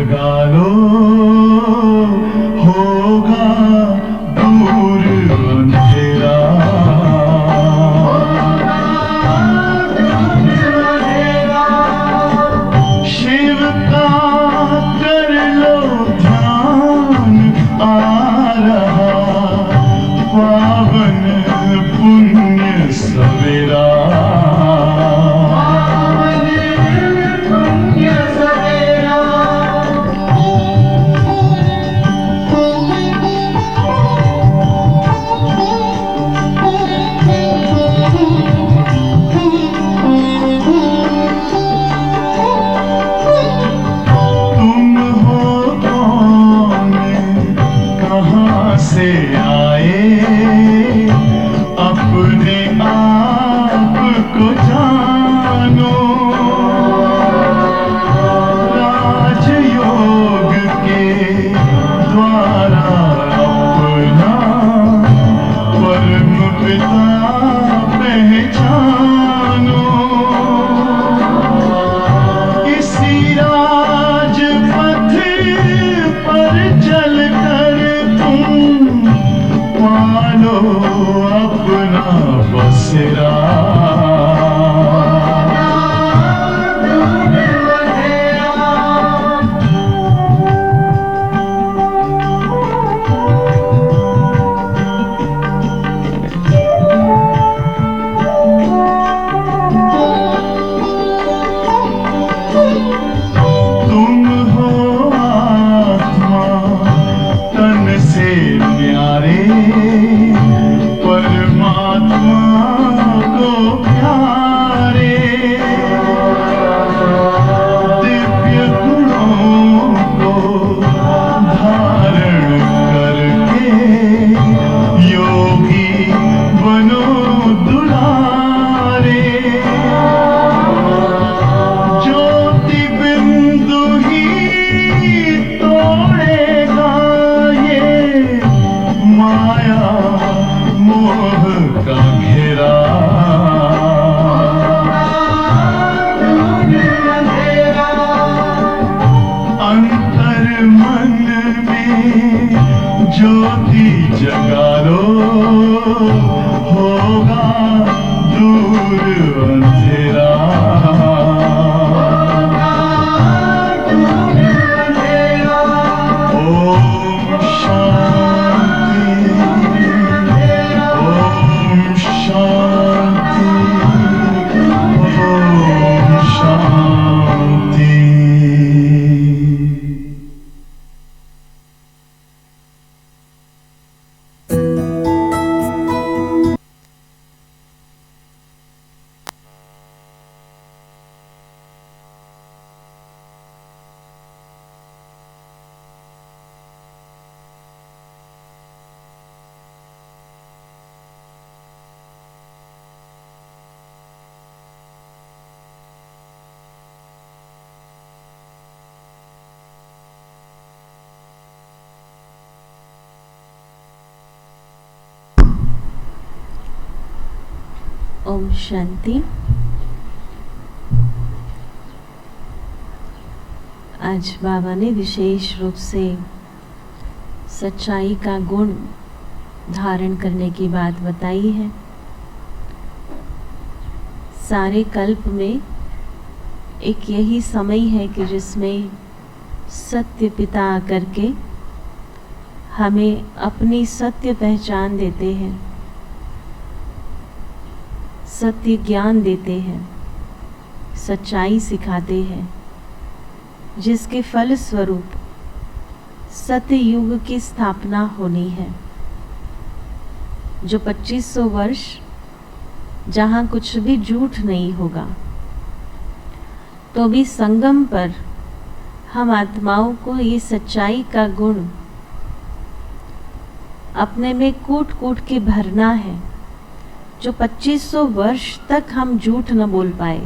जगा लो, होगा दूर अंधेरा। शिव का कर लो ध्यान, आ रहा पावन पुण्य सवेरा। से आए अपने आप को जानो, राजयोग के द्वारा अपना परम पिता पहचानो। इसी राजपथ पर चलकर पालो अपना बसेरा। तुम हो आत्मा तन से प्यारे, परमात्मा को प्यारे। दिव्य गुणों को धारण करके योगी बनो दुलारे। ज्योति बिंदु ही तोड़ेगा ये माया मोह का घेरा। अंतर मन में ज्योति जगा लो, होगा दूर अंधेरा। ओम शांति, ओम शांति, ओम शांति। ओम शांति। आज बाबा ने विशेष रूप से सच्चाई का गुण धारण करने की बात बताई है। सारे कल्प में एक यही समय है कि जिसमें सत्य पिता आकर के हमें अपनी सत्य पहचान देते हैं, सत्य ज्ञान देते हैं, सच्चाई सिखाते हैं, जिसके फल स्वरूप सत्य युग की स्थापना होनी है। जो 2500 वर्ष जहाँ कुछ भी झूठ नहीं होगा, तो भी संगम पर हम आत्माओं को ये सच्चाई का गुण अपने में कूट कूट के भरना है, जो 2500 वर्ष तक हम झूठ न बोल पाए।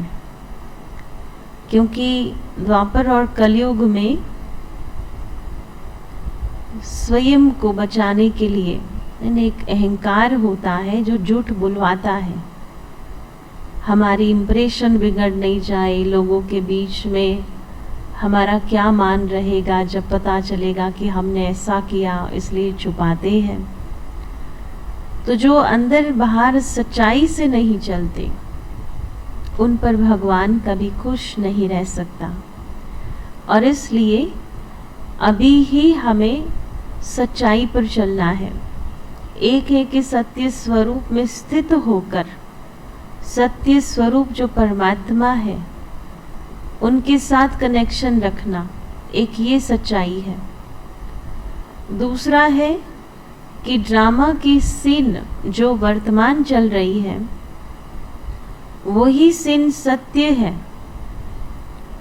क्योंकि द्वापर और कलयुग में स्वयं को बचाने के लिए एक अहंकार होता है जो झूठ बुलवाता है। हमारी इम्प्रेशन बिगड़ नहीं जाए, लोगों के बीच में हमारा क्या मान रहेगा जब पता चलेगा कि हमने ऐसा किया, इसलिए छुपाते हैं। तो जो अंदर बाहर सच्चाई से नहीं चलते, उन पर भगवान कभी खुश नहीं रह सकता। और इसलिए अभी ही हमें सच्चाई पर चलना है। एक है कि सत्य स्वरूप में स्थित होकर, सत्य स्वरूप जो परमात्मा है उनके साथ कनेक्शन रखना, एक ये सच्चाई है। दूसरा है कि ड्रामा की सीन जो वर्तमान चल रही है वही सीन सत्य है।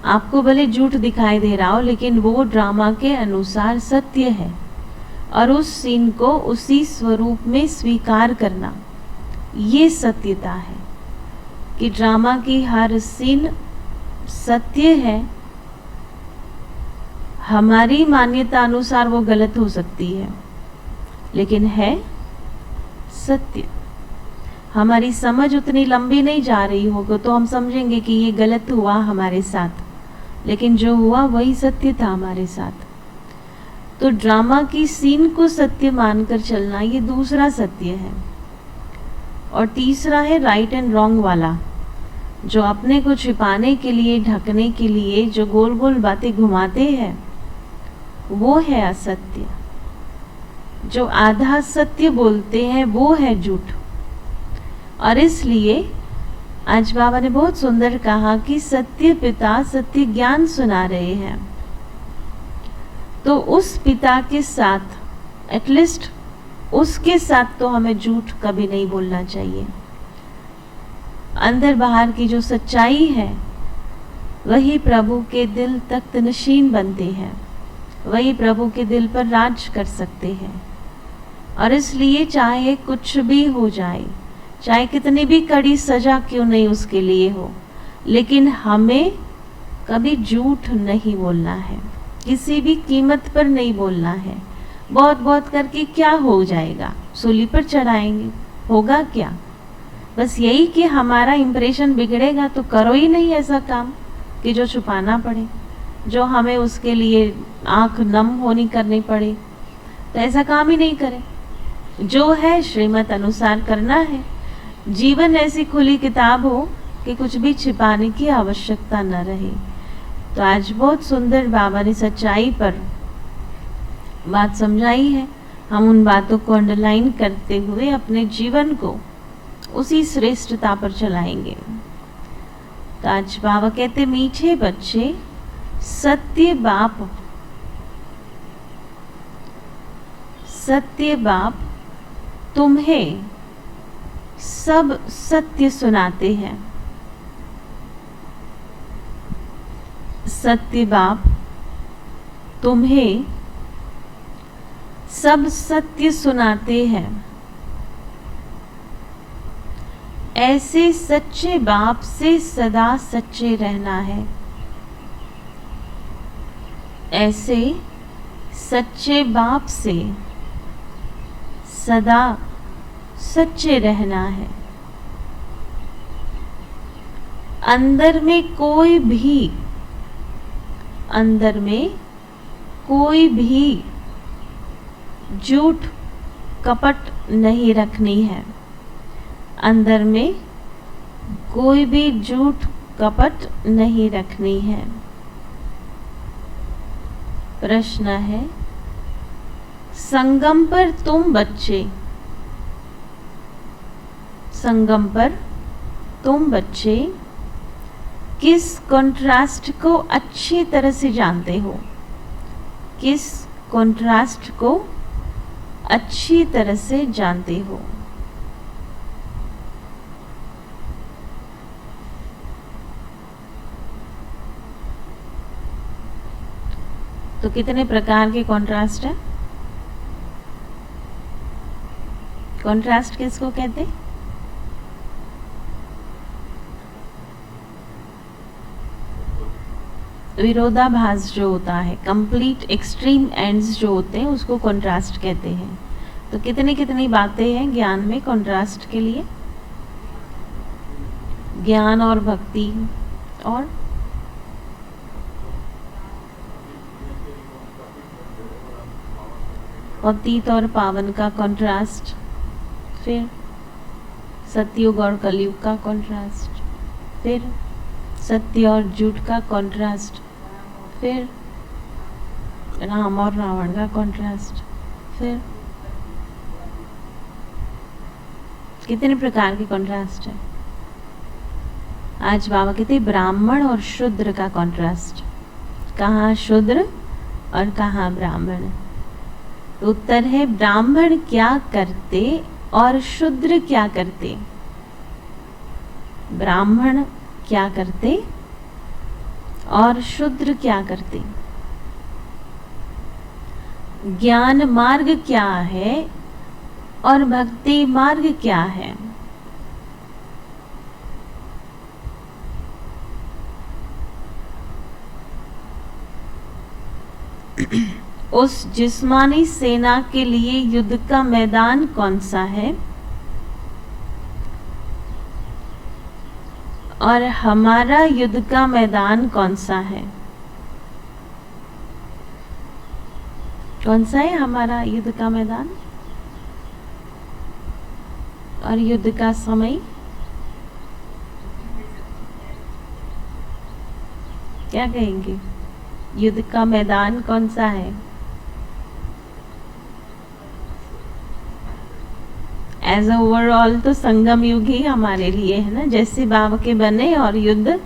आपको भले झूठ दिखाई दे रहा हो, लेकिन वो ड्रामा के अनुसार सत्य है। और उस सीन को उसी स्वरूप में स्वीकार करना, ये सत्यता है कि ड्रामा की हर सीन सत्य है। हमारी मान्यता अनुसार वो गलत हो सकती है, लेकिन है सत्य। हमारी समझ उतनी लंबी नहीं जा रही होगी तो हम समझेंगे कि ये गलत हुआ हमारे साथ, लेकिन जो हुआ वही सत्य था हमारे साथ। तो ड्रामा की सीन को सत्य मानकर चलना, ये दूसरा सत्य है। और तीसरा है राइट एंड रॉन्ग वाला, जो अपने को छिपाने के लिए, ढकने के लिए जो गोल गोल बातें घुमाते हैं, वो है असत्य। जो आधा सत्य बोलते हैं वो है झूठ। और इसलिए आज बाबा ने बहुत सुंदर कहा कि सत्य पिता सत्य ज्ञान सुना रहे हैं। तो उस पिता के साथ एटलीस्ट उसके साथ तो हमें झूठ कभी नहीं बोलना चाहिए। अंदर बाहर की जो सच्चाई है वही प्रभु के दिल तख्त नशीन बनते हैं, वही प्रभु के दिल पर राज कर सकते हैं। और इसलिए चाहे कुछ भी हो जाए, चाहे कितनी भी कड़ी सजा क्यों नहीं उसके लिए हो, लेकिन हमें कभी झूठ नहीं बोलना है, किसी भी कीमत पर नहीं बोलना है। बहुत बहुत करके क्या हो जाएगा, सूली पर चढ़ाएंगे, होगा क्या? बस यही कि हमारा इंप्रेशन बिगड़ेगा। तो करो ही नहीं ऐसा काम कि जो छुपाना पड़े, जो हमें उसके लिए आंख नम होनी करनी पड़े। तो ऐसा काम ही नहीं करें, जो है श्रीमत अनुसार करना है। जीवन ऐसी खुली किताब हो कि कुछ भी छिपाने की आवश्यकता न रहे। तो आज बहुत सुंदर बाबा ने सच्चाई पर बात समझाई है। हम उन बातों को अंडरलाइन करते हुए अपने जीवन को उसी श्रेष्ठता पर चलाएंगे। तो आज बाबा कहते, मीठे बच्चे सत्य बाप तुम्हें सब सत्य सुनाते हैं। सत्य बाप तुम्हें सब सत्य सुनाते हैं। ऐसे सच्चे बाप से सदा सच्चे रहना है। ऐसे सच्चे बाप से सदा सच्चे रहना है। अंदर में कोई भी झूठ कपट नहीं रखनी है। अंदर में कोई भी झूठ कपट नहीं रखनी है। प्रश्न है, संगम पर तुम बच्चे किस कंट्रास्ट को अच्छी तरह से जानते हो? किस कंट्रास्ट को अच्छी तरह से जानते हो? तो कितने प्रकार के कंट्रास्ट है? कंट्रास्ट किसको कहते हैं? विरोधाभास जो होता है, कंप्लीट एक्सट्रीम एंड्स जो होते हैं, उसको कंट्रास्ट कहते हैं। तो कितनी कितनी बातें हैं ज्ञान में कंट्रास्ट के लिए? ज्ञान और भक्ति और पतित और पावन का कंट्रास्ट, फिर सतयुग और कलयुग का कंट्रास्ट, फिर सत्य और झूठ का कंट्रास्ट, फिर राम और रावण का कंट्रास्ट, फिर कितने प्रकार के कंट्रास्ट है। आज बाबा कहते ब्राह्मण और शूद्र का कंट्रास्ट, कहाँ शूद्र और कहाँ ब्राह्मण। तो उत्तर है ब्राह्मण क्या करते और शूद्र क्या करते। ब्राह्मण क्या करते और शूद्र क्या करते। ज्ञान मार्ग क्या है और भक्ति मार्ग क्या है। उस जिस्मानी सेना के लिए युद्ध का मैदान कौन सा है और हमारा युद्ध का मैदान कौन सा है। कौन सा है हमारा युद्ध का मैदान और युद्ध का समय। क्या कहेंगे, युद्ध का मैदान कौन सा है। एज ओवरऑल तो संगम युग ही हमारे लिए है ना, जैसे बाबा के बने और युद्ध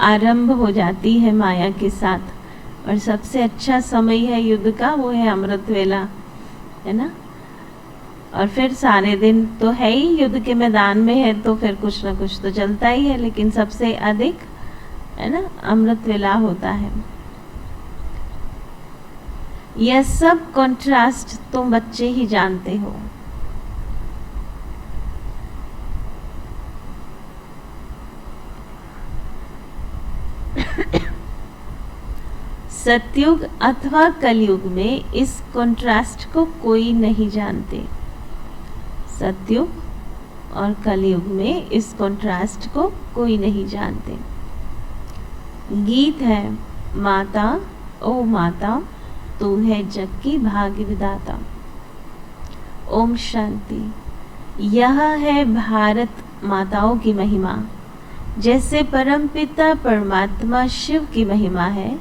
आरंभ हो जाती है माया के साथ। और सबसे अच्छा समय है युद्ध का वो है अमृत वेला, है ना। और फिर सारे दिन तो है ही युद्ध के मैदान में है, तो फिर कुछ ना कुछ तो चलता ही है, लेकिन सबसे अधिक है ना अमृत वेला होता है। यह सब कंट्रास्ट तुम बच्चे ही जानते हो। सतयुग अथवा कलयुग में इस कंट्रास्ट को कोई नहीं जानते। सतयुग और कलयुग में इस कंट्रास्ट को कोई नहीं जानते। गीत है माता ओ माता तू है जग की भाग्य विधाता। ओम शांति। यह है भारत माताओं की महिमा। जैसे परमपिता परमात्मा शिव की महिमा है,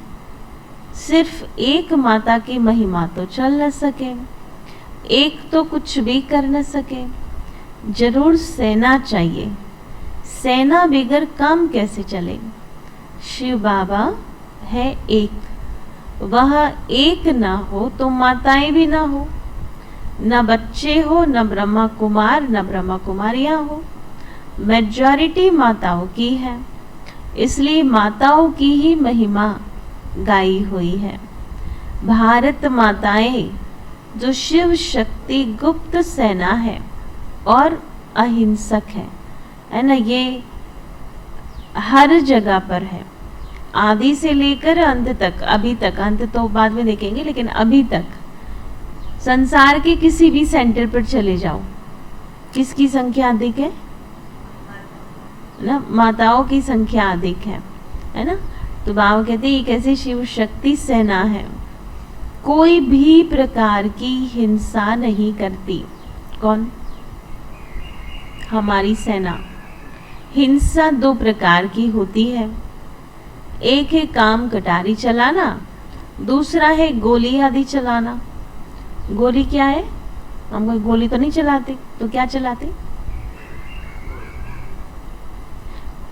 सिर्फ एक माता की महिमा तो चल न सके, एक तो कुछ भी कर न सके। जरूर सेना चाहिए, सेना बिगर काम कैसे चले। शिव बाबा है एक, वह एक ना हो तो माताएं भी ना हो, न बच्चे हो, न ब्रह्मा कुमार न ब्रह्मा कुमारियां हो। मेजॉरिटी माताओं की है, इसलिए माताओं की ही महिमा गाई हुई है। भारत माताएं जो शिव शक्ति गुप्त सेना है और अहिंसक है ना, ये हर जगह पर है, आदि से लेकर अंत तक। अभी तक, अंत तो बाद में देखेंगे, लेकिन अभी तक संसार के किसी भी सेंटर पर चले जाओ, किसकी संख्या अधिक है ना, माताओं की संख्या अधिक है ना। तो बाबा कहते हैं एक ऐसी शिव शक्ति सेना है, कोई भी प्रकार की हिंसा नहीं करती। कौन? हमारी सेना। हिंसा दो प्रकार की होती है, एक है काम कटारी चलाना, दूसरा है गोली आदि चलाना। गोली क्या है? हम कोई गोली तो नहीं चलाते, तो क्या चलाते?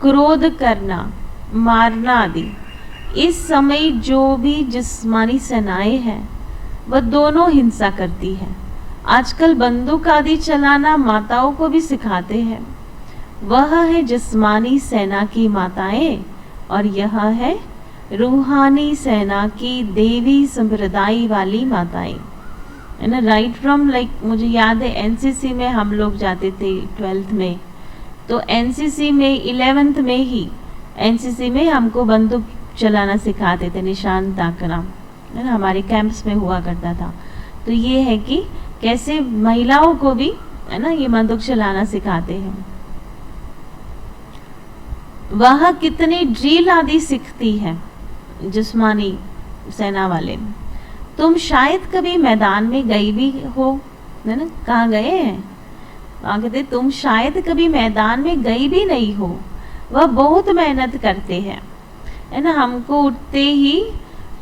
क्रोध करना, मारना आदि। इस समय जो भी जिस्मानी सेनाएं हैं वह दोनों हिंसा करती है। आजकल बंदूक आदि चलाना माताओं को भी सिखाते हैं। वह है जिस्मानी सेना की माताएं और यह है रूहानी सेना की देवी संप्रदाय वाली माताएं, है ना। राइट फ्रॉम मुझे याद है एनसीसी में हम लोग जाते थे 12th में, तो एनसीसी में 11th में ही एनसीसी में हमको बंदूक चलाना सिखाते थे, निशान ताकना, है ना, हमारे कैंप्स में हुआ करता था। तो ये है कि कैसे महिलाओं को भी है ना ये बंदूक चलाना सिखाते हैं। वह कितनी ड्रिल आदि सीखती है जिस्मानी सेना वाले। तुम शायद कभी मैदान में गई भी हो, है ना, कहाँ गए हैं, वहाँ कहते तुम शायद कभी मैदान में गई भी नहीं हो, वह बहुत मेहनत करते हैं, है ना। हमको उठते ही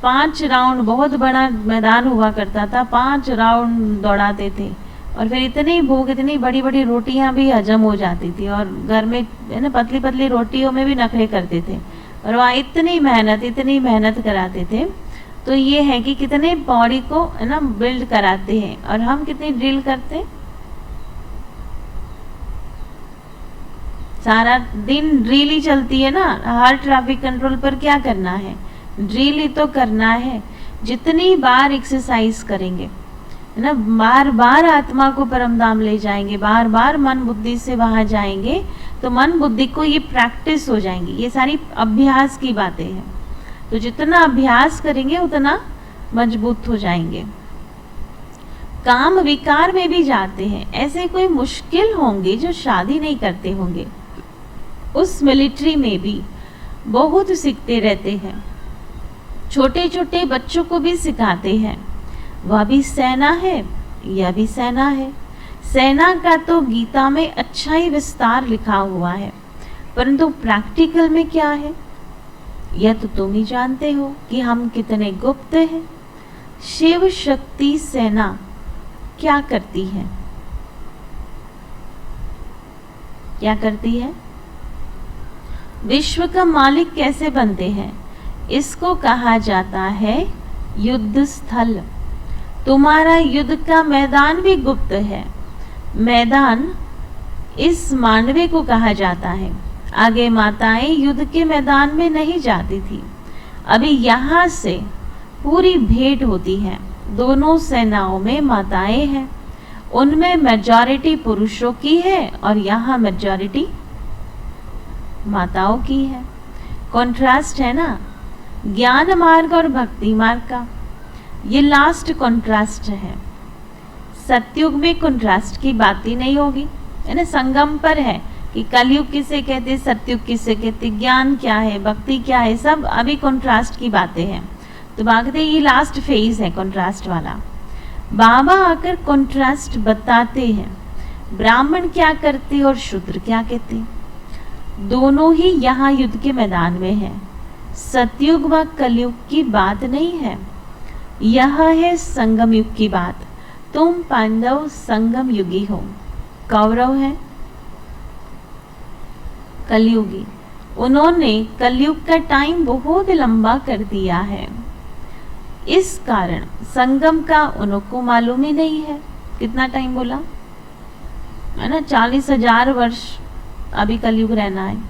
5 राउंड, बहुत बड़ा मैदान हुआ करता था, 5 राउंड दौड़ाते थे, और फिर इतनी भूख, इतनी बड़ी बड़ी रोटियां भी हजम हो जाती थी, और घर में, है ना, पतली पतली रोटियों में भी नखरे करते थे, और वहाँ इतनी मेहनत कराते थे। तो ये है कि कितने बॉडी को, है ना, बिल्ड कराते हैं, और हम कितनी ड्रिल करते हैं, सारा दिन ड्रिल ही चलती है ना। हर ट्रैफिक कंट्रोल पर क्या करना है, ड्रिल ही तो करना है। जितनी बार एक्सरसाइज करेंगे, है ना, बार बार आत्मा को परम धाम ले जाएंगे, बार बार मन बुद्धि से वहां जाएंगे, तो मन बुद्धि को ये प्रैक्टिस हो जाएंगी। ये सारी अभ्यास की बातें हैं, तो जितना अभ्यास करेंगे उतना मजबूत हो जाएंगे। काम विकार में भी जाते हैं, ऐसे कोई मुश्किल होंगे जो शादी नहीं करते होंगे, उस मिलिट्री में भी बहुत सीखते रहते हैं, छोटे छोटे बच्चों को भी सिखाते हैं। वह भी सेना है, यह भी सेना है। सेना का तो गीता में अच्छा ही विस्तार लिखा हुआ है, परंतु प्रैक्टिकल में क्या है यह तो तुम ही जानते हो कि हम कितने गुप्त हैं। शिव शक्ति सेना क्या करती है, क्या करती है, विश्व का मालिक कैसे बनते हैं, इसको कहा जाता है युद्ध स्थल। तुम्हारा युद्ध का मैदान भी गुप्त है। मैदान इस मानवे को कहा जाता है। आगे माताएं युद्ध के मैदान में नहीं जाती थी, अभी यहाँ से पूरी भेंट होती है। दोनों सेनाओं में माताएं हैं, उनमें मेजॉरिटी पुरुषों की है और यहाँ मेजॉरिटी माताओं की है। कॉन्ट्रास्ट है ना, ज्ञान मार्ग और भक्ति मार्ग का, ये लास्ट कॉन्ट्रास्ट है। सतयुग में कॉन्ट्रास्ट की बात ही नहीं होगी, है ना। संगम पर है कि कलयुग किसे कहते, सतयुग किसे कहते, ज्ञान क्या है, भक्ति क्या है, सब अभी कॉन्ट्रास्ट की बातें हैं। तो बागते ये लास्ट फेज है कॉन्ट्रास्ट वाला। बाबा आकर कॉन्ट्रास्ट बताते हैं, ब्राह्मण क्या करते और शूद्र क्या कहते, दोनों ही यहाँ युद्ध के मैदान में है। सतयुग व कलयुग की बात नहीं है, यह है संगम युग की बात। तुम पांडव संगम युगी हो, कौरव है कलयुगी। उन्होंने कलयुग का टाइम बहुत लंबा कर दिया है, इस कारण संगम का उनको मालूम ही नहीं है। कितना टाइम बोला है ना, 40,000 वर्ष अभी कलयुग रहना है।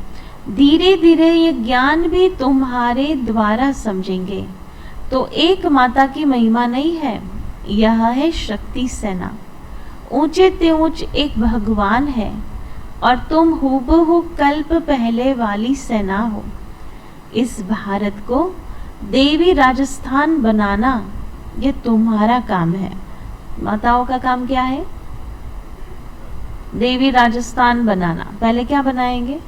धीरे धीरे ये ज्ञान भी तुम्हारे द्वारा समझेंगे। तो एक माता की महिमा नहीं है, यह है शक्ति सेना। ऊंचे ते ऊंच एक भगवान है और तुम हूबहू कल्प पहले वाली सेना हो। इस भारत को देवी राजस्थान बनाना ये तुम्हारा काम है। माताओं का काम क्या है, देवी राजस्थान बनाना। पहले क्या बनाएंगे,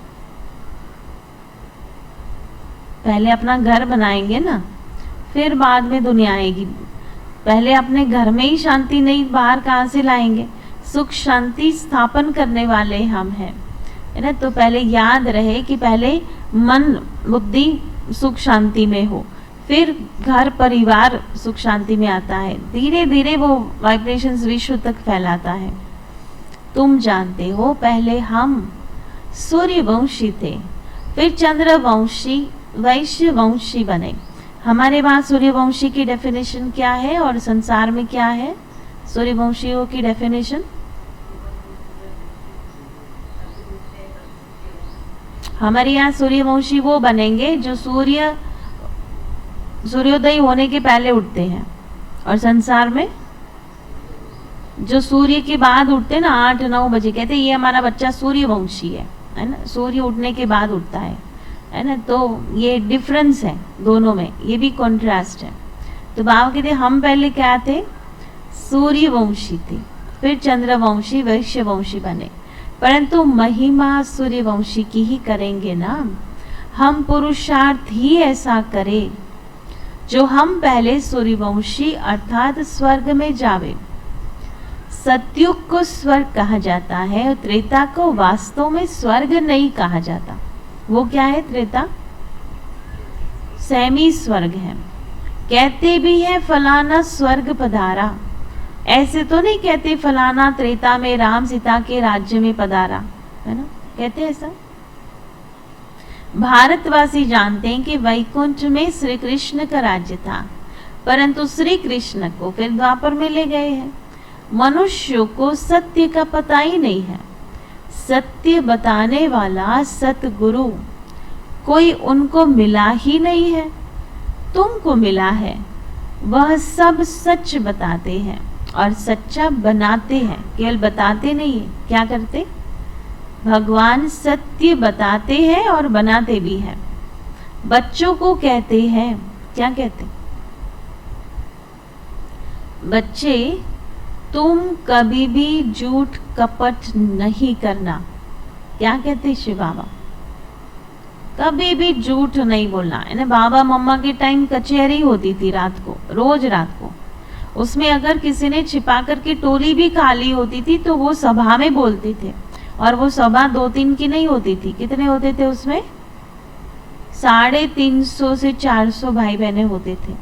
पहले अपना घर बनाएंगे ना, फिर बाद में दुनिया आएगी। पहले अपने घर में ही शांति नहीं, बाहर कहाँ से लाएंगे। सुख शांति स्थापन करने वाले हम हैं, है ना। तो पहले याद रहे कि पहले मन बुद्धि सुख शांति में हो, फिर घर परिवार सुख शांति में आता है। धीरे धीरे वो वाइब्रेशंस विश्व तक फैलाता है। तुम जानते हो पहले हम सूर्यवंशी थे, फिर चंद्रवंशी, वैश्यवंशी बने। हमारे वहाँ सूर्यवंशी की डेफिनेशन क्या है और संसार में क्या है सूर्यवंशियों की डेफिनेशन? हमारे यहाँ सूर्यवंशी वो बनेंगे जो सूर्योदय होने के पहले उठते हैं, और संसार में जो सूर्य के बाद उठते हैं ना 8-9 बजे, कहते हैं ये हमारा बच्चा सूर्यवंशी है ना। सूर्य उठने के बाद उठता है ना। तो ये डिफरेंस है दोनों में, ये भी कॉन्ट्रास्ट है। तो बाबा कहते हम पहले क्या थे, सूर्यवंशी थे, फिर चंद्रवंशी, वैश्यवंशी बने। परंतु महिमा सूर्यवंशी की ही करेंगे ना। हम पुरुषार्थ ही ऐसा करें जो हम पहले सूर्यवंशी अर्थात स्वर्ग में जावे। सतयुग को स्वर्ग कहा जाता है और त्रेता को वास्तव में स्वर्ग नहीं कहा जाता। वो क्या है त्रेता? सेमी स्वर्ग है। कहते भी है फलाना स्वर्ग पधारा, ऐसे तो नहीं कहते फलाना त्रेता में राम सीता के राज्य में पधारा, है ना, कहते ऐसा। भारतवासी जानते हैं कि वैकुंठ में श्री कृष्ण का राज्य था, परंतु श्री कृष्ण को फिर द्वापर में ले गए हैं। मनुष्यों को सत्य का पता ही नहीं है। सत्य बताने वाला सतगुरु कोई उनको मिला ही नहीं है। तुमको मिला है, वह सब सच बताते हैं और सच्चा बनाते हैं, केवल बताते नहीं है। क्या करते? भगवान सत्य बताते हैं और बनाते भी हैं। बच्चों को कहते हैं, क्या कहते? बच्चे तुम कभी भी झूठ कपट नहीं करना। क्या कहते शिव बाबा? कभी भी झूठ नहीं बोलना, है ना। बाबा मम्मा के टाइम कचहरी होती थी रात को, रोज रात को। उसमें अगर किसी ने छिपा करके टोली भी खाली होती थी तो वो सभा में बोलते थे, और वो सभा 2-3 की नहीं होती थी। कितने होते थे उसमें? 350 से 400 भाई बहने होते थे,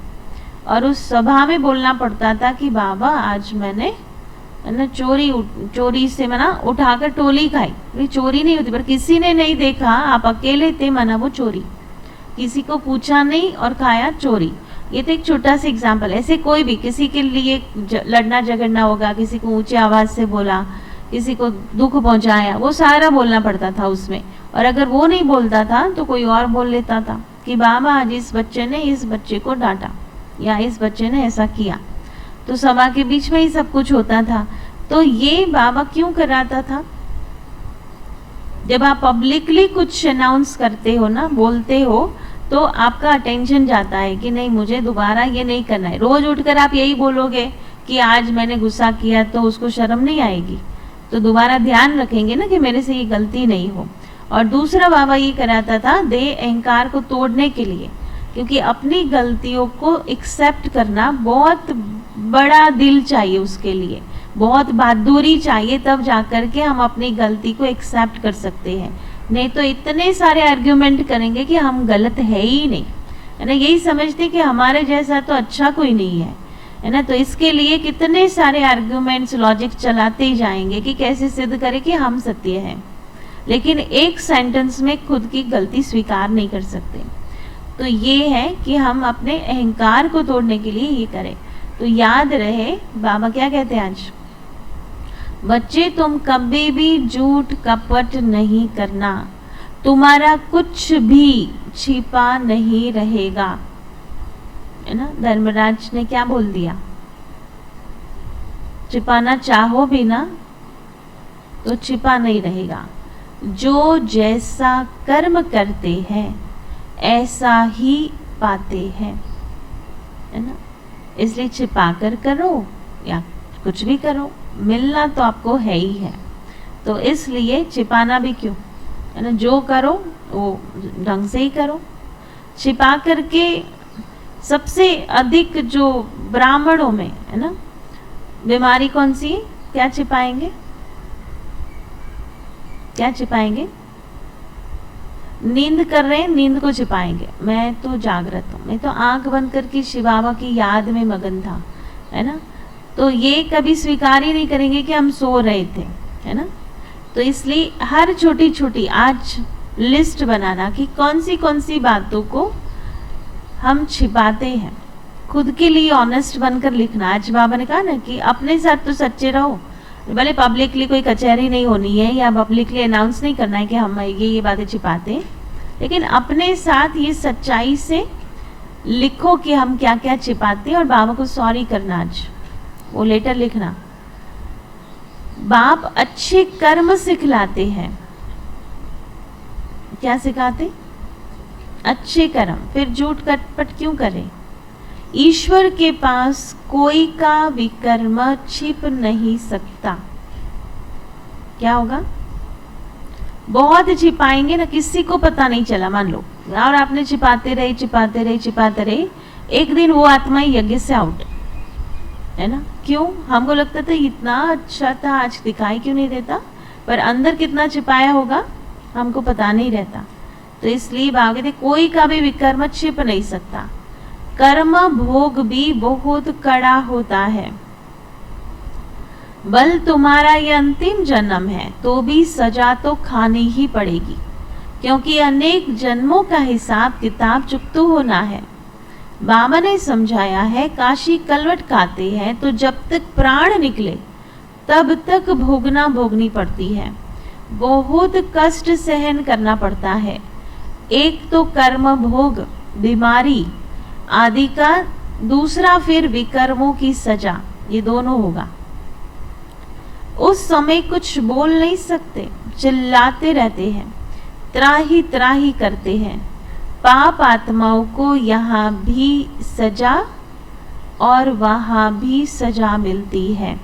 और उस सभा में बोलना पड़ता था कि बाबा आज मैंने ना चोरी से मना उठाकर टोली खाई। ये चोरी नहीं होती, पर किसी ने नहीं देखा, आप अकेले थे, मना वो चोरी, किसी को पूछा नहीं और खाया चोरी। ये तो एक छोटा सा एग्जाम्पल। ऐसे कोई भी किसी के लिए लड़ना झगड़ना होगा, किसी को ऊंची आवाज से बोला, किसी को दुख पहुंचाया, वो सारा बोलना पड़ता था उसमें। और अगर वो नहीं बोलता था तो कोई और बोल लेता था कि बाबा आज इस बच्चे ने इस बच्चे को डांटा, या इस बच्चे ने ऐसा किया। तो सभा के बीच में ही सब कुछ होता था। तो ये बाबा क्यों कराता था? जब आप पब्लिकली कुछ अनाउंस करते हो ना, बोलते हो, तो आपका अटेंशन जाता है कि नहीं मुझे दोबारा ये नहीं करना है। रोज उठकर आप यही बोलोगे कि आज मैंने गुस्सा किया, तो उसको शर्म नहीं आएगी, तो दोबारा ध्यान रखेंगे ना कि मेरे से ये गलती नहीं हो। और दूसरा बाबा ये कराता था देह अहंकार को तोड़ने के लिए, क्योंकि अपनी गलतियों को एक्सेप्ट करना बहुत बड़ा दिल चाहिए, उसके लिए बहुत बहादुरी चाहिए, तब जाकर के हम अपनी गलती को एक्सेप्ट कर सकते हैं। नहीं तो इतने सारे आर्ग्यूमेंट करेंगे कि हम गलत है ही नहीं, है ना। यही समझते कि हमारे जैसा तो अच्छा कोई नहीं है ना। तो इसके लिए कितने सारे आर्ग्यूमेंट्स लॉजिक चलाते ही जाएंगे कि कैसे सिद्ध करें कि हम सत्य हैं, लेकिन एक सेंटेंस में खुद की गलती स्वीकार नहीं कर सकते। तो ये है कि हम अपने अहंकार को तोड़ने के लिए ये करें। तो याद रहे बाबा क्या कहते हैं आज, बच्चे तुम कभी भी झूठ कपट नहीं करना, तुम्हारा कुछ भी छिपा नहीं रहेगा, है ना। धर्मराज ने क्या बोल दिया? छिपाना चाहो भी ना तो छिपा नहीं रहेगा। जो जैसा कर्म करते हैं ऐसा ही पाते हैं, है ना। इसलिए छिपा कर करो या कुछ भी करो, मिलना तो आपको है ही है। तो इसलिए छिपाना भी क्यों, है ना। जो करो वो ढंग से ही करो। छिपा करके सबसे अधिक जो ब्राह्मणों में, है ना, बीमारी कौन सी है? क्या छिपाएंगे? क्या छिपाएंगे? नींद कर रहे हैं, नींद को छिपाएंगे। मैं तो जागृत हूँ, मैं तो आंख बंद करके शिव बाबा की याद में मगन था, है ना। तो ये कभी स्वीकार ही नहीं करेंगे कि हम सो रहे थे, है ना। तो इसलिए हर छोटी छोटी आज लिस्ट बनाना कि कौन सी बातों को हम छिपाते हैं, खुद के लिए ऑनेस्ट बनकर लिखना। आज बाबा ने कहा ना कि अपने साथ तो सच्चे रहो, भले पब्लिकली कोई कचहरी नहीं होनी है या पब्लिकली अनाउंस नहीं करना है कि हम ये बातें छिपाते हैं, लेकिन अपने साथ ये सच्चाई से लिखो कि हम क्या क्या छिपाते हैं, और बाबा को सॉरी करना। आज वो लेटर लिखना। बाप अच्छे कर्म सिखलाते हैं। क्या सिखाते? अच्छे कर्म। फिर झूठ कपट क्यों करें? ईश्वर के पास कोई का विकर्म छिप नहीं सकता। क्या होगा? बहुत छिपाएंगे ना, किसी को पता नहीं चला, मान लो, और आपने छिपाते रहे, एक दिन वो आत्मा यज्ञ से आउट, है ना। क्यों? हमको लगता था इतना अच्छा था, आज दिखाई क्यों नहीं देता, पर अंदर कितना छिपाया होगा हमको पता नहीं रहता। तो इसलिए बाबा कहते कोई का भी विकर्म छिप नहीं सकता, कर्म भोग भी बहुत कड़ा होता है। बल तुम्हारा ये अंतिम जन्म है तो भी सजा तो खानी ही पड़ेगी, क्योंकि अनेक जन्मों का हिसाब किताब चुकता होना है। बाबा ने समझाया है काशी कलवट खाते हैं तो जब तक प्राण निकले तब तक भोगनी पड़ती है, बहुत कष्ट सहन करना पड़ता है। एक तो कर्म भोग बीमारी आदि का, दूसरा फिर विकर्मों की सजा, ये दोनों होगा। उस समय कुछ बोल नहीं सकते, चिल्लाते रहते हैं, त्राही त्राही करते हैं। पाप आत्माओं को यहाँ भी सजा और वहाँ भी सजा मिलती है।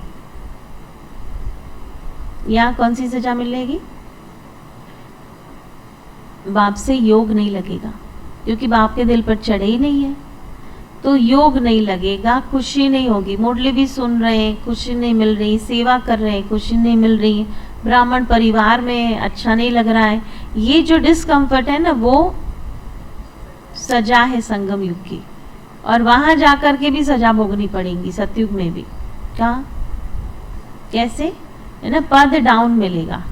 यहाँ कौन सी सजा मिलेगी? बाप से योग नहीं लगेगा, क्योंकि बाप के दिल पर चढ़े ही नहीं है, तो योग नहीं लगेगा, खुशी नहीं होगी। मुरली भी सुन रहे हैं, खुशी नहीं मिल रही, सेवा कर रहे हैं, खुशी नहीं मिल रही, ब्राह्मण परिवार में अच्छा नहीं लग रहा है। ये जो डिस्कम्फर्ट है ना, वो सजा है संगम युग की, और वहां जाकर के भी सजा भोगनी पड़ेगी सतयुग में भी। कहाँ कैसे? है ना, पद डाउन मिलेगा।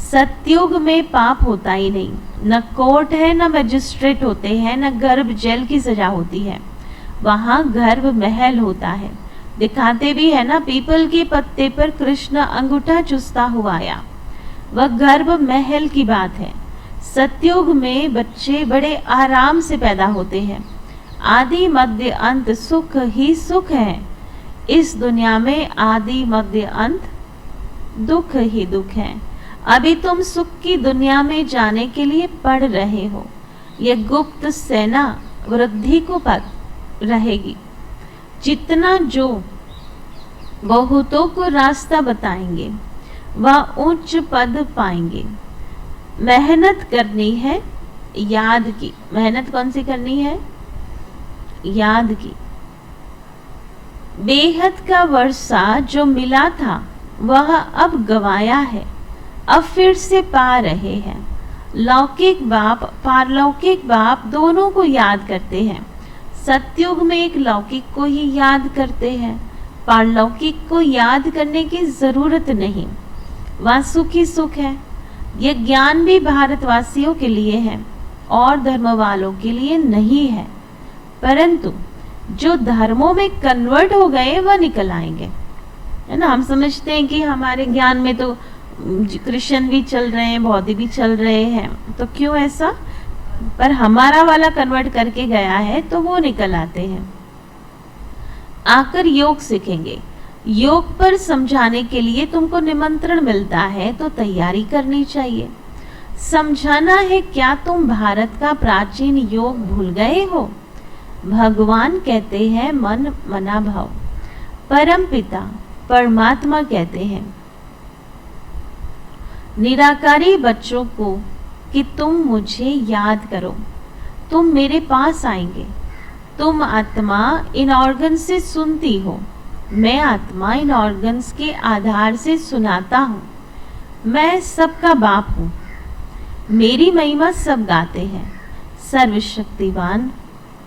सतयुग में पाप होता ही नहीं, न कोर्ट है, न मजिस्ट्रेट होते हैं, न गर्भ जेल की सजा होती है। वहां गर्भ महल होता है। दिखाते भी है ना, पीपल के पत्ते पर कृष्ण अंगूठा चुसता हुआ आया, वह गर्भ महल की बात है। सतयुग में बच्चे बड़े आराम से पैदा होते हैं। आदि मध्य अंत सुख ही सुख है। इस दुनिया में आदि मध्य अंत दुख ही दुख है। अभी तुम सुख की दुनिया में जाने के लिए पढ़ रहे हो। यह गुप्त सेना वृद्धि को पद रहेगी। जितना जो बहुतों को रास्ता बताएंगे वह उच्च पद पाएंगे। मेहनत करनी है याद की। मेहनत कौन सी करनी है? याद की। बेहद का वर्षा जो मिला था वह अब गवाया है, अब फिर से पा रहे हैं। लौकिक बाप पारलौकिक बाप दोनों को याद करते हैं। सतयुग में एक लौकिक को ही याद करते हैं, पारलौकिक को याद करने की जरूरत नहीं। वह सुख ही सुख है। यह ज्ञान भी भारतवासियों के लिए है और धर्म वालों के लिए नहीं है, परंतु जो धर्मों में कन्वर्ट हो गए वह निकल आएंगे, है ना। हम समझते हैं कि हमारे ज्ञान में तो क्रिश्चियन भी चल रहे हैं, बौद्ध भी चल रहे हैं, तो क्यों ऐसा? पर हमारा वाला कन्वर्ट करके गया है तो वो निकल आते हैं। आकर योग सीखेंगे। योग पर समझाने के लिए तुमको निमंत्रण मिलता है तो तैयारी करनी चाहिए। समझाना है क्या तुम भारत का प्राचीन योग भूल गए हो? भगवान कहते हैं मन मना भाव। परम पिता परमात्मा कहते हैं निराकारी बच्चों को कि तुम मुझे याद करो, तुम मेरे पास आएंगे। तुम आत्मा इन ऑर्गन से सुनती हो, मैं आत्मा इन ऑर्गन्स के आधार से सुनाता हूँ। मैं सबका बाप हूँ, मेरी महिमा सब गाते हैं। सर्वशक्तिवान,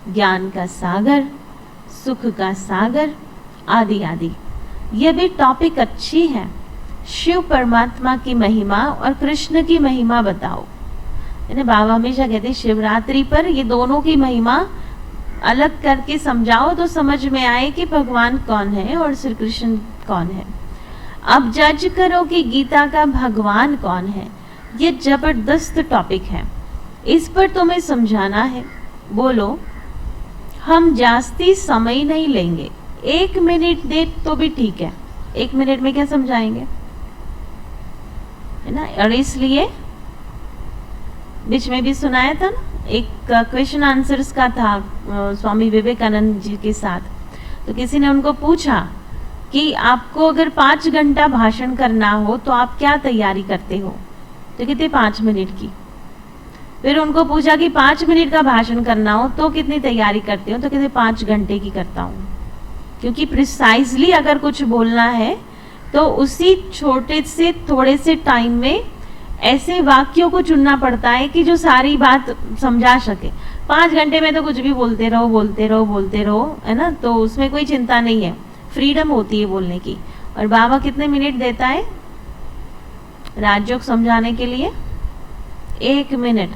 ज्ञान का सागर, सुख का सागर, आदि आदि। यह भी टॉपिक अच्छी है। शिव परमात्मा की महिमा और कृष्ण की महिमा बताओ। बाबा हमेशा कहते हैं शिवरात्रि पर ये दोनों की महिमा अलग करके समझाओ तो समझ में आए कि भगवान कौन है और श्री कृष्ण कौन है। अब जज करो कि गीता का भगवान कौन है। ये जबरदस्त टॉपिक है, इस पर तुम्हें समझाना है। बोलो, हम जास्ती समय नहीं लेंगे, 1 मिनट दे तो भी ठीक है। 1 मिनट में क्या समझाएंगे, है ना। और इसलिए बीच में भी सुनाया था ना, एक क्वेश्चन आंसर्स का था स्वामी विवेकानंद जी के साथ। तो किसी ने उनको पूछा कि आपको अगर 5 घंटा भाषण करना हो तो आप क्या तैयारी करते हो? तो कहते 5 मिनट की। फिर उनको पूछा कि 5 मिनट का भाषण करना हो तो कितनी तैयारी करते हो, तो कहते 5 घंटे की करता हूँ। क्योंकि प्रिसाइजली अगर कुछ बोलना है तो उसी छोटे से थोड़े से टाइम में ऐसे वाक्यों को चुनना पड़ता है कि जो सारी बात समझा सके। 5 घंटे में तो कुछ भी बोलते रहो, है ना, तो उसमें कोई चिंता नहीं है, फ्रीडम होती है बोलने की। और बाबा कितने मिनट देता है राजयोग समझाने के लिए? 1 मिनट।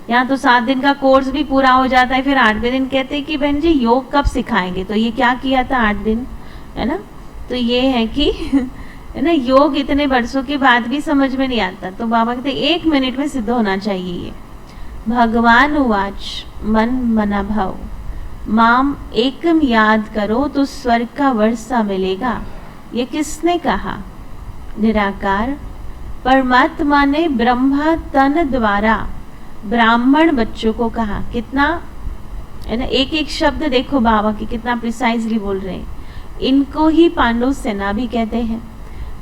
यहाँ तो 7 दिन का कोर्स भी पूरा हो जाता है, फिर 8वें दिन कहते हैं कि बहन जी योग कब सिखाएंगे? तो ये क्या किया था 8 दिन, है ना। तो ये है कि है ना, योग इतने वर्षों के बाद भी समझ में नहीं आता, तो बाबा कहते 1 मिनट में सिद्ध होना चाहिए ये। भगवान उवाच मन मना भव माम एकम याद करो तो स्वर्ग का वर्षा मिलेगा। ये किसने कहा? निराकार परमात्मा ने ब्रह्मा तन द्वारा ब्राह्मण बच्चों को कहा। कितना, है ना, एक एक शब्द देखो बाबा की कितना प्रिसाइजली बोल रहे हैं। इनको ही पांडु सेना भी कहते हैं।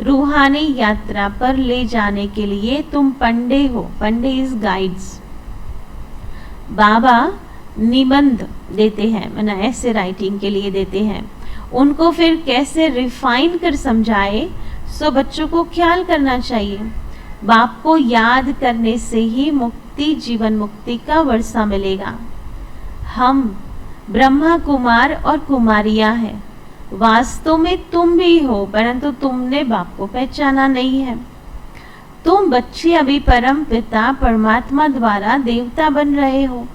रूहानी यात्रा पर ले जाने के लिए तुम पंडे हो, पंडे इज गाइड्स। बाबा निबंध देते हैं, मैंने ऐसे राइटिंग के लिए देते हैं, उनको फिर कैसे रिफाइन कर समझाए, सो बच्चों को ख्याल करना चाहिए। बाप को याद करने से ही मुक्ति, जीवन मुक्ति का वर्षा मिलेगा। हम ब्रह्मा कुमार और कुमारियां हैं, वास्तव में तुम भी हो, परंतु तुमने बाप को पहचाना नहीं है। तुम बच्चे अभी परम पिता परमात्मा द्वारा देवता बन रहे हो।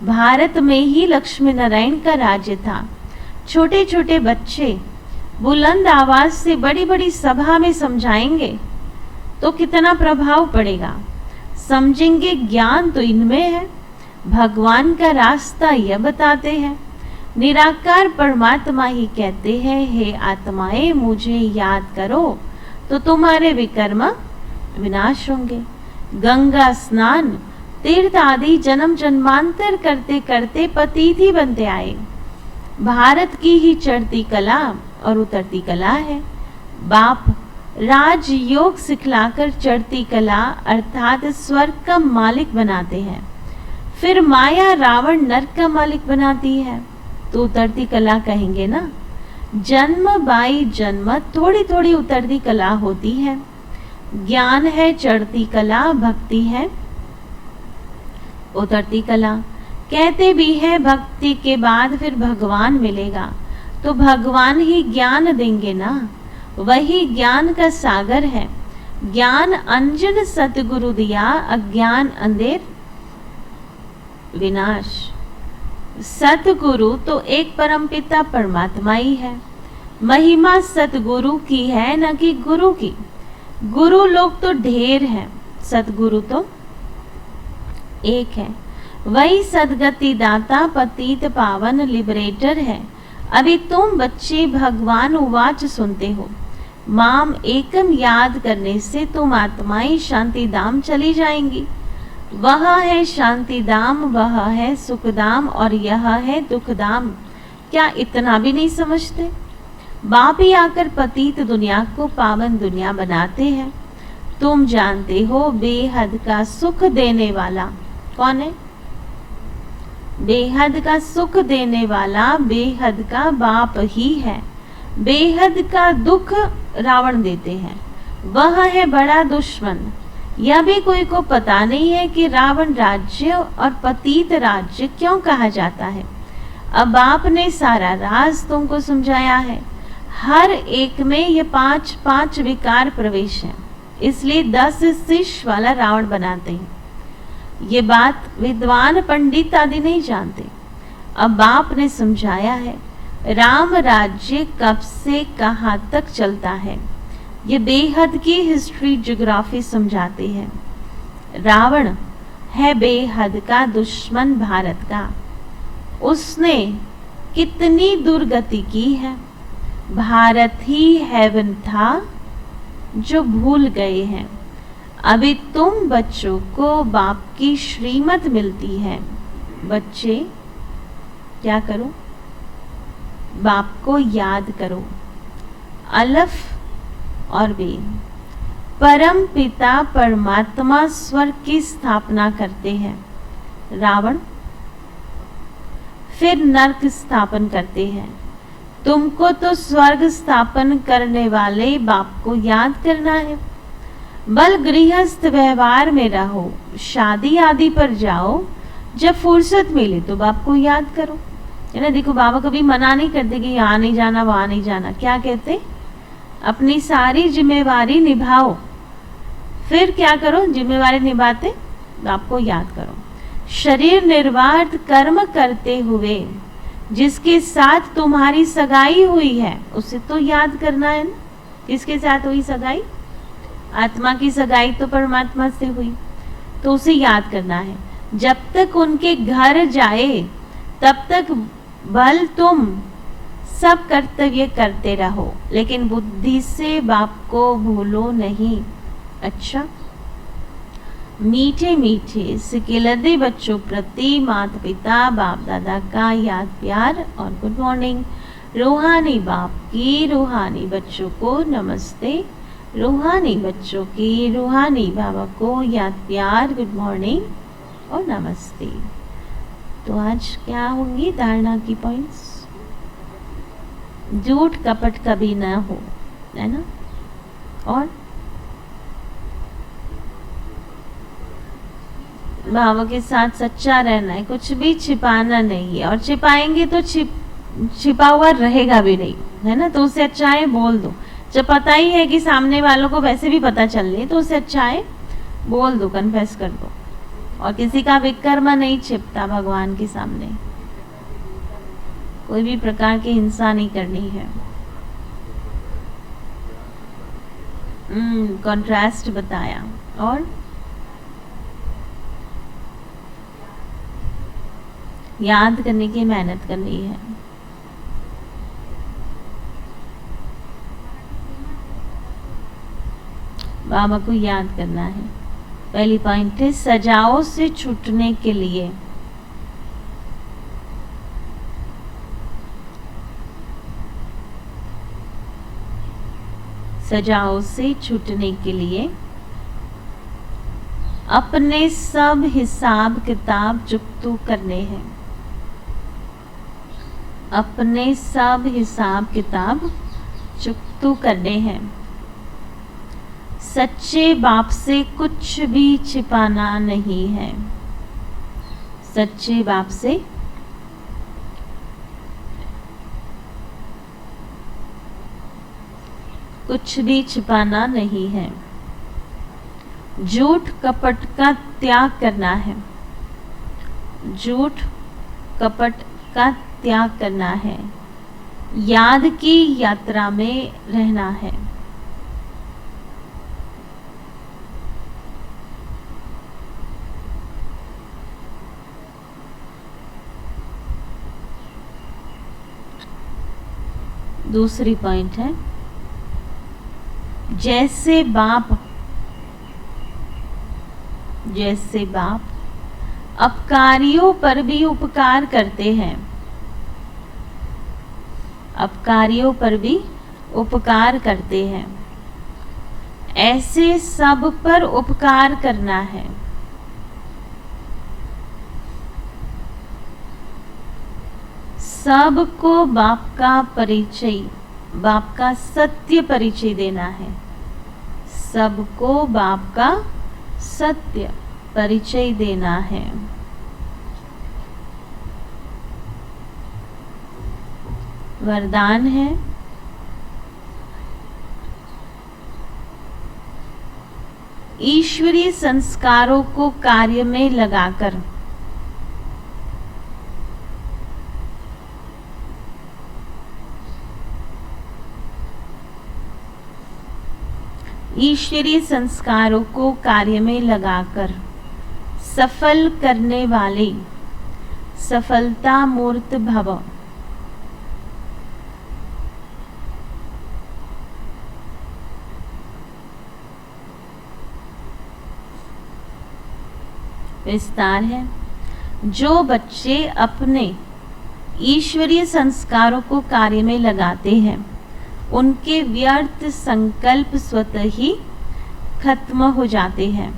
भारत में ही लक्ष्मी नारायण का राज्य था। छोटे छोटे बच्चे बुलंद आवाज से बड़ी बड़ी सभा में समझाएंगे तो कितना प्रभाव पड़ेगा। समझेंगे ज्ञान तो इनमें है, भगवान का रास्ता यह बताते हैं। निराकार परमात्मा ही कहते हैं, हे आत्माएं मुझे याद करो तो तुम्हारे विकर्म विनाश होंगे। गंगा स्नान, तीर्थ आदि जन्म जन्मांतर करते करते पतित ही बनते आए। भारत की ही चढ़ती कला और उतरती कला है। बाप राजयोग सिखलाकर चढ़ती कला अर्थात स्वर्ग का मालिक बनाते हैं। फिर माया रावण नरक का मालिक बनाती है, तो उतरती कला कहेंगे ना। जन्म बाई जन्म थोड़ी थोड़ी उतरती कला होती है। ज्ञान है चढ़ती कला, भक्ति है उतरती कला। कहते भी है भक्ति के बाद फिर भगवान मिलेगा, तो भगवान ही ज्ञान देंगे ना, वही ज्ञान का सागर है। ज्ञान अंजन सतगुरु दिया, अज्ञान अंधेर विनाश। सतगुरु तो एक परमपिता परमात्मा ही है। महिमा सतगुरु की है, न कि गुरु की। गुरु लोग तो ढेर हैं, सतगुरु तो एक है। वही सदगति दाता पतित पावन लिबरेटर है। अभी तुम बच्चे भगवान उवाच सुनते हो। माम एकम याद करने से तुम आत्माएं शांति धाम चली जाएंगी। वह है शांति धाम, वह है सुख धाम और यह है दुख धाम। क्या इतना भी नहीं समझते? बाप ही आकर पतित दुनिया को पावन दुनिया बनाते हैं। तुम जानते हो बेहद का सुख देने वाला कौन है? बेहद का सुख देने वाला बेहद का बाप ही है। बेहद का दुख रावण देते हैं, वह है बड़ा दुश्मन। यह भी कोई को पता नहीं है कि रावण राज्य और पतित राज्य क्यों कहा जाता है। अब बाप ने सारा राज तुमको समझाया है। हर एक में ये 5-5 विकार प्रवेश है, इसलिए 10 शिष्य वाला रावण बनाते हैं। ये बात विद्वान पंडित आदि नहीं जानते। अब बाप ने समझाया है राम राज्य कब से कहाँ तक चलता है। ये बेहद की हिस्ट्री ज्योग्राफी समझाते हैं। रावण है बेहद का दुश्मन भारत का। उसने कितनी दुर्गति की है। भारत ही हेवन था जो भूल गए हैं। अभी तुम बच्चों को बाप की श्रीमत मिलती है। बच्चे क्या करो? बाप को याद करो। अलफ और बे, परम पिता परमात्मा स्वर्ग की स्थापना करते हैं। रावण। फिर नरक स्थापन करते हैं। तुमको तो स्वर्ग स्थापन करने वाले बाप को याद करना है। बल गृहस्थ व्यवहार में रहो, शादी आदि पर जाओ, जब फुर्सत मिले तो बाप को याद करो। है ना, देखो बाबा कभी मना नहीं करते कि यहाँ नहीं जाना वहां नहीं जाना। क्या कहते, अपनी सारी जिम्मेवारी निभाओ, फिर क्या करो, जिम्मेवारी निभाते बाप को याद करो। शरीर निर्वाह कर्म करते हुए जिसके साथ तुम्हारी सगाई हुई है उसे तो याद करना है ना। किसके साथ हुई सगाई? आत्मा की सगाई तो परमात्मा से हुई, तो उसे याद करना है। जब तक उनके घर जाए तब तक बल तुम सब कर्तव्य करते रहो, लेकिन बुद्धि से बाप को भूलो नहीं। अच्छा, मीठे मीठे सिकिलदे बच्चों प्रति माता पिता बाप दादा का याद प्यार और गुड मॉर्निंग। रूहानी बाप की रूहानी बच्चों को नमस्ते। रूहानी बच्चों की रूहानी बाबा को याद प्यार, गुड मॉर्निंग और नमस्ते। तो आज क्या होंगी धारणा की पॉइंट्स? झूठ कपट कभी ना हो, है ना। और बाबा के साथ सच्चा रहना है, कुछ भी छिपाना नहीं है। और छिपाएंगे तो छिपा हुआ रहेगा भी नहीं, है ना। तो उससे अच्छा है बोल दो। जब पता ही है कि सामने वालों को वैसे भी पता चल रही है, तो उससे अच्छा है बोल दो, कन्फेस कर दो। और किसी का विकर्म नहीं छिपता भगवान के सामने। कोई भी प्रकार की हिंसा नहीं करनी है। कॉन्ट्रास्ट बताया। और याद करने की मेहनत करनी है। बाबा को याद करना है। पहली पॉइंट है सजाओं से छूटने के लिए। सजाओं से छूटने के लिए अपने सब हिसाब किताब चुकतू करने हैं। अपने सब हिसाब किताब चुकतू करने हैं। सच्चे बाप से कुछ भी छिपाना नहीं है। सच्चे बाप से कुछ भी छिपाना नहीं है। झूठ कपट का त्याग करना है। झूठ कपट का त्याग करना है। याद की यात्रा में रहना है। दूसरी पॉइंट है जैसे बाप अपकारियों पर भी उपकार करते हैं। अपकारियों पर भी उपकार करते हैं, ऐसे सब पर उपकार करना है। सबको बाप का परिचय, बाप का सत्य परिचय देना है। सबको बाप का सत्य परिचय देना है। वरदान है ईश्वरीय संस्कारों को कार्य में लगाकर ईश्वरीय संस्कारों को कार्य में लगाकर सफल करने वाले सफलता मूर्त भव। विस्तार है जो बच्चे अपने ईश्वरीय संस्कारों को कार्य में लगाते हैं उनके व्यर्थ संकल्प स्वतः ही खत्म हो जाते हैं।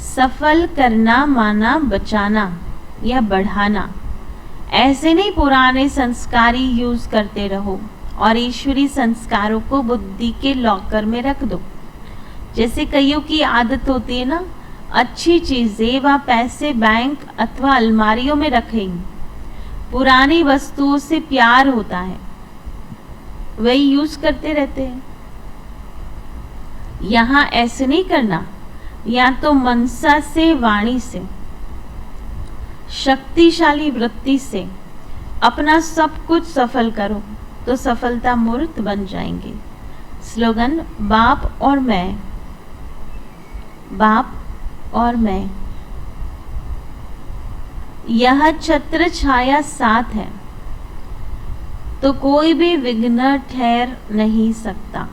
सफल करना माना बचाना, या बढ़ाना। ऐसे नहीं पुराने संस्कार ही यूज करते रहो और ईश्वरी संस्कारों को बुद्धि के लॉकर में रख दो। जैसे कईयों की आदत होती है ना, अच्छी चीजें व पैसे बैंक अथवा अलमारियों में रखेंगे, पुरानी वस्तुओं से प्यार होता है, वही यूज करते रहते हैं। यहाँ ऐसे नहीं करना, या तो मनसा से, वाणी से, शक्तिशाली वृत्ति से अपना सब कुछ सफल करो तो सफलता मूर्त बन जाएंगे। स्लोगन, बाप और मैं, बाप और मैं। यह छत्र छाया साथ है तो कोई भी विघ्न ठहर नहीं सकता,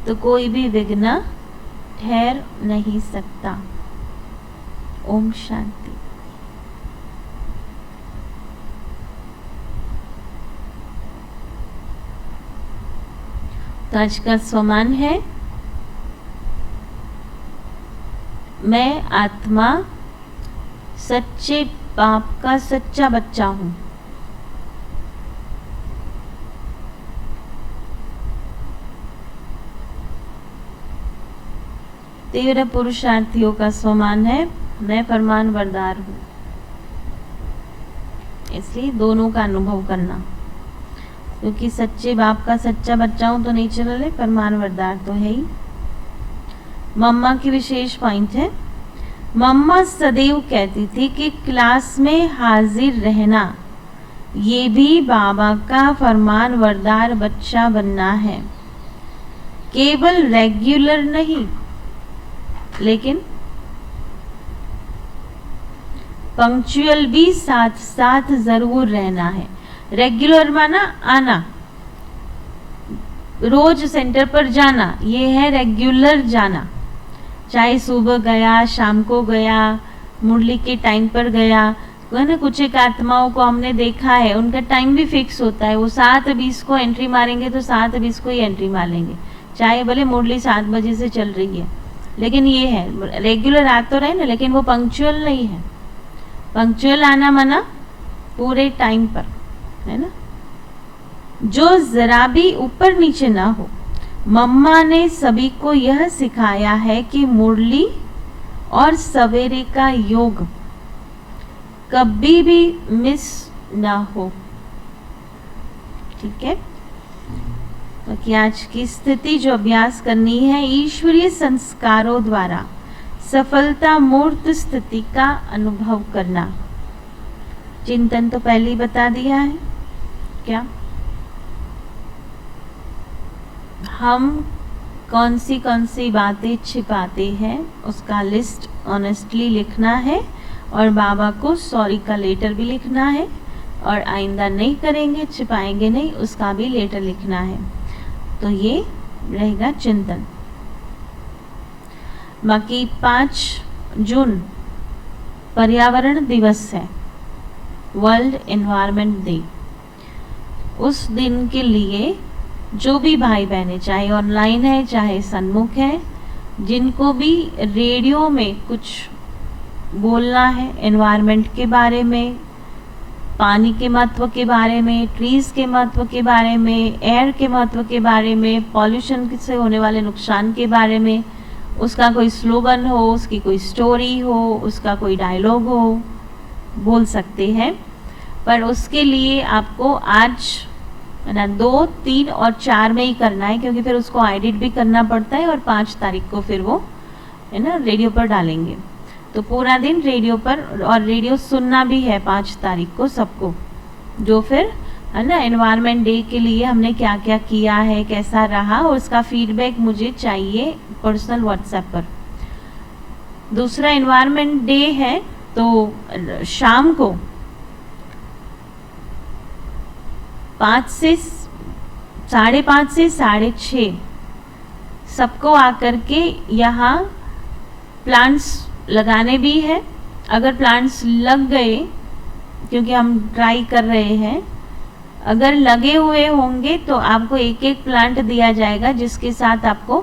तो कोई भी विघ्न ठहर नहीं सकता। ओम शांति। तो आज का स्वमान है, मैं आत्मा सच्चे बाप का सच्चा बच्चा हूं। तीव्र पुरुषार्थियों का स्वमान है, मैं फरमान बरदार हूं। इसलिए दोनों का अनुभव करना, क्योंकि सच्चे बाप का सच्चा बच्चा हूं तो नेचुरल है, फरमान बरदार तो है ही। मम्मा की विशेष पॉइंट है, मम्मा सदैव कहती थी कि क्लास में हाजिर रहना ये भी बाबा का फरमान बरदार बच्चा बनना है। केवल रेगुलर नहीं, लेकिन पंक्चुअल भी साथ साथ जरूर रहना है। रेगुलर माना आना, रोज सेंटर पर जाना, ये है रेगुलर जाना। चाहे सुबह गया, शाम को गया, मुरली के टाइम पर गया, है ना। कुछ एक आत्माओं को हमने देखा है, उनका टाइम भी फिक्स होता है, वो 7:20 को एंट्री मारेंगे तो 7:20 को ही एंट्री मारेंगे, चाहे भले मुरली 7 बजे से चल रही है। लेकिन ये है रेगुलर आ तो रहे ना, लेकिन वो पंक्चुअल नहीं है। पंक्चुअल आना माना पूरे टाइम पर, है ना, जो जरा भी ऊपर नीचे ना हो। मम्मा ने सभी को यह सिखाया है कि मुरली और सवेरे का योग कभी भी मिस ना हो। ठीक है, बाकी आज की स्थिति जो अभ्यास करनी है, ईश्वरीय संस्कारों द्वारा सफलता मूर्त स्थिति का अनुभव करना। चिंतन तो पहले ही बता दिया है। क्या हम कौन सी बातें छिपाते हैं उसका लिस्ट ऑनेस्टली लिखना है, और बाबा को सॉरी का लेटर भी लिखना है, और आइंदा नहीं करेंगे, छिपाएंगे नहीं, उसका भी लेटर लिखना है। तो ये रहेगा चिंतन। बाकी 5 जून पर्यावरण दिवस है, वर्ल्ड एनवायरनमेंट डे। उस दिन के लिए जो भी भाई बहनें, चाहे ऑनलाइन है चाहे सन्मुख है, जिनको भी रेडियो में कुछ बोलना है एनवायरनमेंट के बारे में, पानी के महत्व के बारे में, ट्रीज के महत्व के बारे में, एयर के महत्व के बारे में, पॉल्यूशन से होने वाले नुकसान के बारे में, उसका कोई स्लोगन हो, उसकी कोई स्टोरी हो, उसका कोई डायलॉग हो, बोल सकते हैं। पर उसके लिए आपको आज ना 2, 3 और 4 में ही करना है, क्योंकि फिर उसको एडिट भी करना पड़ता है, और 5 तारीख को फिर वो, है ना, रेडियो पर डालेंगे। तो पूरा दिन रेडियो पर, और रेडियो सुनना भी है 5 तारीख को सबको, जो फिर, है ना, एनवायरनमेंट डे के लिए हमने क्या क्या किया है, कैसा रहा, और उसका फीडबैक मुझे चाहिए पर्सनल व्हाट्सएप पर। दूसरा एनवायरनमेंट डे है तो शाम को 5 से 5:30 से 6:30 सबको आकर के यहाँ प्लांट्स लगाने भी है। अगर प्लांट्स लग गए, क्योंकि हम ट्राई कर रहे हैं, अगर लगे हुए होंगे तो आपको एक एक प्लांट दिया जाएगा, जिसके साथ आपको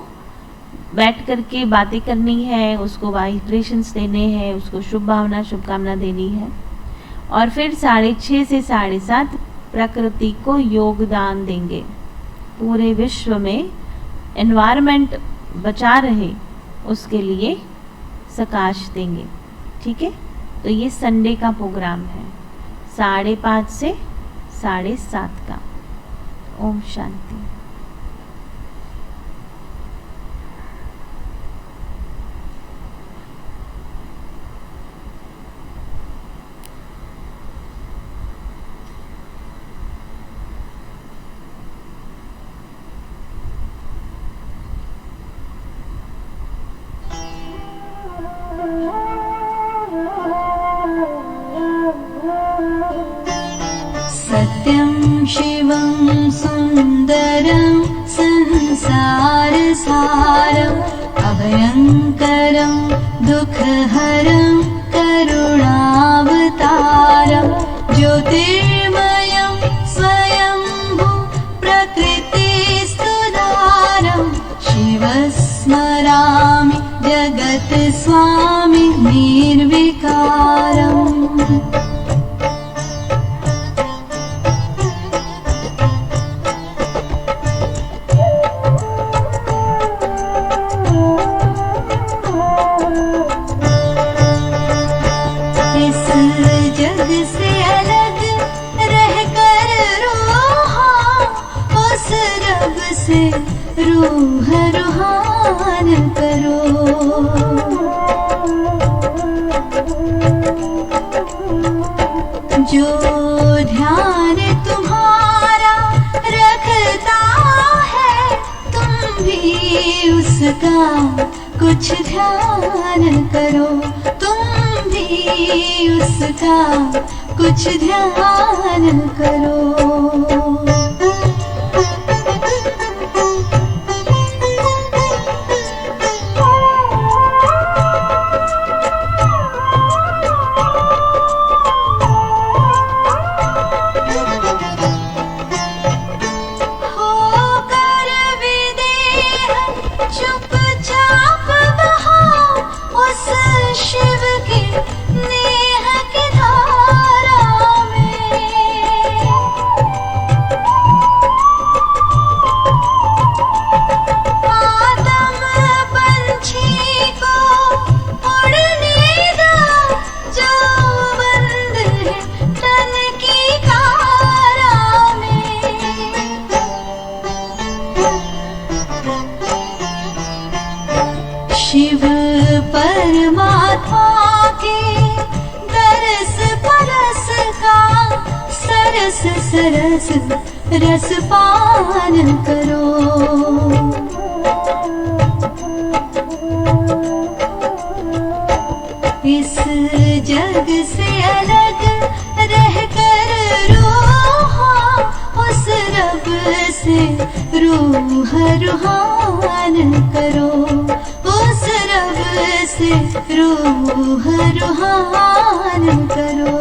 बैठ करके बातें करनी है, उसको वाइब्रेशंस देने हैं, उसको शुभ भावना शुभकामना देनी है। और फिर 6:30 से 7:30 प्रकृति को योगदान देंगे। पूरे विश्व में एनवायरनमेंट बचा रहे उसके लिए प्रकाश देंगे। ठीक है, तो ये संडे का प्रोग्राम है 5:30 से 7:30 का। ओम शांति। सत्यं शिवं सुन्दरं संसारसारम् अभयङ्करं दुःखहरं करुणावतारं ज्योतिर्मयं स्वयंभू प्रकृतिस्तुधारं शिवस्मरामि जगत्स्वामि निर्विकारम्। से अलग रहकर रूहा उस रब से रूह रूहान करो। जो ध्यान तुम्हारा रखता है तुम भी उसका कुछ ध्यान करो। तुम भी उसका कुछ ध्यान करो। होकर विदेह चुपचाप बहा उस शिव के नेह की धारा में। आदम पंछी को उड़ने दो जो बंद है तन की कारा में। शिव परमात्मा के दरस परस का सरस सरस रस पान करो। इस जग से अलग रहकर रूहा उस रब से रूह रूहान करो। उस रब से रूह रूहान करो।